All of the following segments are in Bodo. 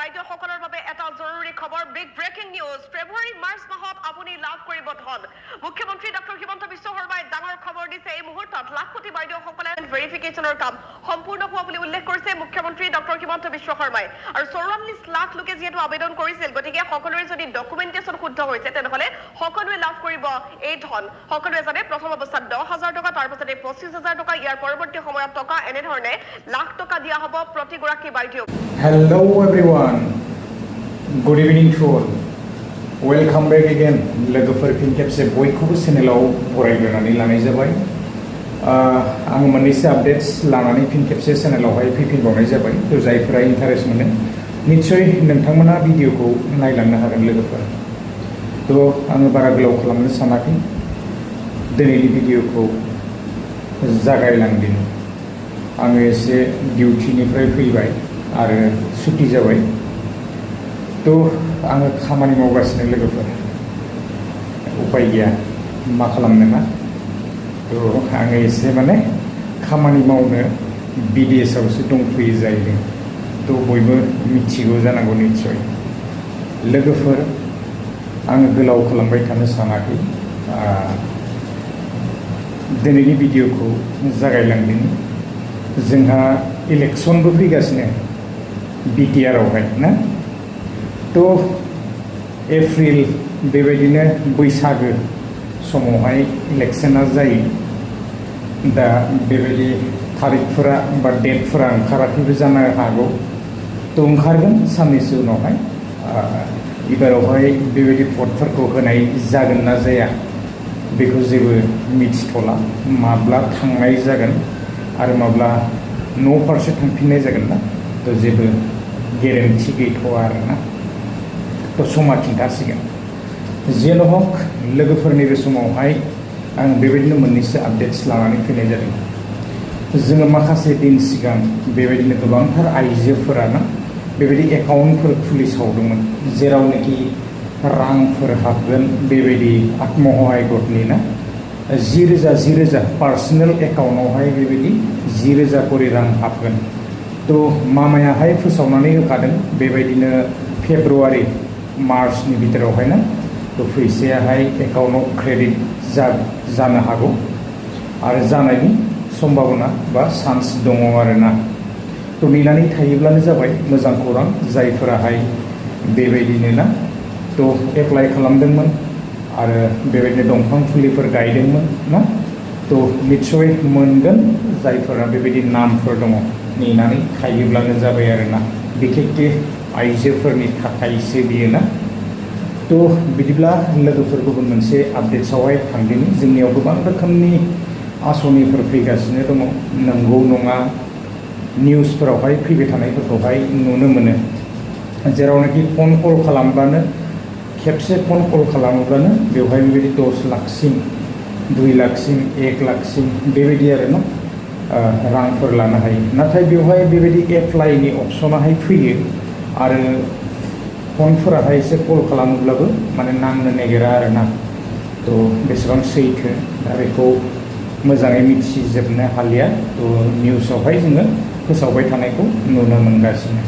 বাইদেউ সকলৰ বাবে এটা জৰুৰী খবৰ big breaking news February March মাহত আপুনি লাভ কৰিব ধন মুখ্যমন্ত্ৰী ডক্টৰ হিমন্ত বিশ্ব শৰ্মাই ডাঙৰ খবৰ দিছে এই মুহূৰ্তত লাখপতি বাইদেউ সকলে ভেৰিফিকেচনৰ কাম সম্পূৰ্ণ হোৱা বুলি উল্লেখ কৰিছে মুখ্যমন্ত্ৰী ডক্টৰ হিমন্ত বিশ্ব শৰ্মাই আৰু 44 লাখ লোকে যেহেতু আবেদন কৰিছিল গতিকে সকলোৰে যদি ডকুমেন্টেশন শুদ্ধ হৈছে তেনেহলে সকলোৱে লাভ কৰিব এই ধন সকলোৱে জানে প্ৰথম অৱস্থাত 10,000 টকা তাৰ পাছতে 25,000 টকা ইয়াৰ পৰৱৰ্তী সময়ত টকা এনে ধৰণে লাখ টকা দিয়া হ'ব প্ৰতিগৰাকী বাইদেউ Hello everyone, good evening to all. Welcome back again. लोगोफोर फिन खेबसे बयखौबो चेनेलाव बरायग्रोनानै लानाय जाबाय। आं मोननैसो आपडेट्स लानानै फिन खेबसे चेनेलावहाय फैफिनबावनाय जाबाय। थ' जायफोरा इन्टारेस्ट मोनो निश्चय नोंथांमोना भिडिअखौ नायलांनो हागोन लोगोफोर। थ' आङो बारा गोलाव खालामनो सानाखै दिनैनि भिडिअखौ जागायलांदिनि। आङो एसे डिउटिनिफ्राय फैबाय आरो सुटि जाबाय थ' आङो खामानि मावगासिनो लोगोफोर उपाय गैया मा खालामनो ना थ' आङो एसे माने खामानि मावनो बिदेशआवसो दंफैयो जाहैदों थ' बयबो मिथिगौ जानांगौ निस्सय लोगोफोर आङो गोलाव खालामबाय थानो सानाखै दिनैनि भिडिअखौ जागायलांदिनि जोंहा इलेक्सनबो फैगासिनो BTR आवहाय ना थ' एप्रिल बेबायदिनो बैसागो समावहाय इलेक्शना जायो दा बेबायदि थारिखफोरा बा डेटफोरा ओंखाराखैबो जानो हागौ थ' ओंखारगोन साननैसो उनावहाय एबारावहाय बेबायदि भटफोरखौ होनाय जागोन ना जाया बेखौ जेबो मिथिथ'ला माब्ला थांनाय जागोन आरो माब्ला न' फारसे थांफिननाय जागोन ना थ' जेबो गेरेन्टि गैथ'आ आरोना थ' समा खिन्थासिगोन जेन' हक लोगोफोरनि बे समावहाय आं बेबायदिनो मोननैसो आपडेट्स लानानै फैनाय जादों जोङो माखासे दिन सिगां बेबायदिनो गोबांथार आइजोफोराना बेबायदि एकाउन्टफोर खुलिसावदोंमोन जेरावनोखि रांफोर हाबगोन बेबायदि आत्मसहायक गटनि ना 10,000 पार्सनेल एकाउन्टआवहाय बेबायदि 10,000 करि रां हाबगोन थ' मामायाहाय फोसावनानै होखादों बेबायदिनो फेब्रुवारि मार्चनि भितरावहाय ना थ' फैसायाहाय एकाउन्टआव क्रेडिट जानो हागौ आरो जानायनि सम्भाबना बा चान्स दङ आरोना थ' नेनानै थायोब्लानो जाबाय मोजां खौरां जायफोराहाय बेबायदिनो ना थ' एप्लाइ खालामदोंमोन आरो बेबायदिनो दंफां फुलिफोर गायदोंमोन ना थ' निस्सय मोनगोन जायफोरा बेबायदि नामफोर दङ नेनानै थायोब्लानो जाबाय आरोना बिखेखके आइजोफोरनि थाखायसो बियो ना थ' बिदिब्ला लोगोफोर गुबुन मोनसे आपडेट्सआवहाय थांदिनि जोंनियाव गोबां रोखोमनि आसनिफोर फैगासिनो दङ नंगौ नङा निउसफोरावहाय फैबाय थानायफोरखौहाय नुनो मोनो जेरावनाखि फन कल खालामब्लानो खेबसे फन कल खालामोब्लानो बेवहाय बेबायदि 10 लाखसिम 2 लाखसिम 1 लाखसिम बेबायदि आरो ना रांफोर लानो हायो नाथाय बेवहाय बेबायदि एप्लाइनि अपसनाहाय फैयो आरो फनफोराहाय एसे कल खालामोब्लाबो माने नांनो नागिरा आरोना थ' बेसेबां सैथो दा बेखौ मोजाङै मिथिजोबनो हालिया थ' निउसावहाय जोङो फोसावबाय थानायखौ नुनो मोनगासिनो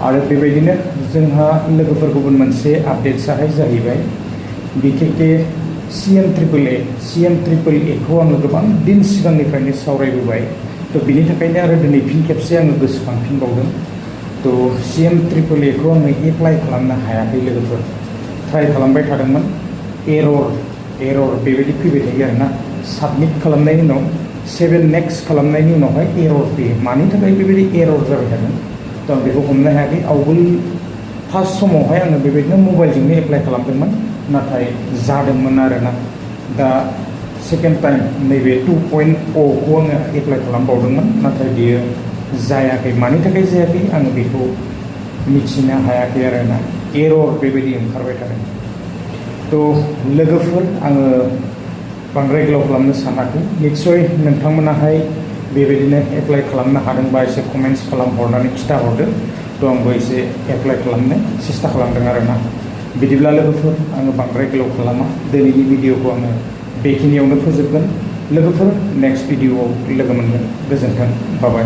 आरो बेबायदिनो जोंहा लोगोफोर गुबुन मोनसे आपडेट्सआहाय जाहैबाय बिखेखके CMAAA खौ आङो गोबां दिन सिगांनिफ्रायनो सावरायबोबाय थ' बिनि थाखायनो आरो दिनै फिन खेबसे आङो गोसोखांफिनबावदों थ' CMAAA खौ आङो एप्लाइ खालामनो हायाखै लोगोफोर ट्राइ खालामबाय थादोंमोन एरर बेबायदि फैबाय थायो आरोना साबमिट खालामनायनि उनाव 7 नेक्स्ट खालामनायनि उनावहाय एरर फैयो मानि थाखाय बेबायदि एरर जाबाय थादों थ' आं बेखौ हमनो हायाखै आवगोल फार्स्ट समावहाय आङो बेबायदिनो मबाइलजोंनो एप्लाइ खालामदोंमोन नाथाय जादोंमोन आरोना दा सेकेन्ड टाइम नैबे 2.O खौ आङो एप्लाइ खालामबावदोंमोन नाथाय बियो जायाखै मानि थाखाय जायाखै आङो बेखौ मिथिनो हायाखै आरोना एरर बेबायदि ओंखारबाय थादों थ' लोगोफोर आङो बांद्राय गोलाव खालामनो सानाखै निस्सय नोंथांमोनाहाय बेबायदिनो एप्लाइ खालामनो हादोंबा एसे कमेन्ट्स खालामहरनानै खिथाहरदो थ' आंबो एसे एप्लाइ खालामनो सेस्था खालामदों आरोना बिदिब्ला लोगोफोर आङो बांद्राय गोलाव खालामा दिनैनि भिडिअखौ आङो बेखिनियावनो फोजोबगोन लोगोफोर नेक्स्ट भिडिअआव लोगो मोनगोन गोजोन्थों बाय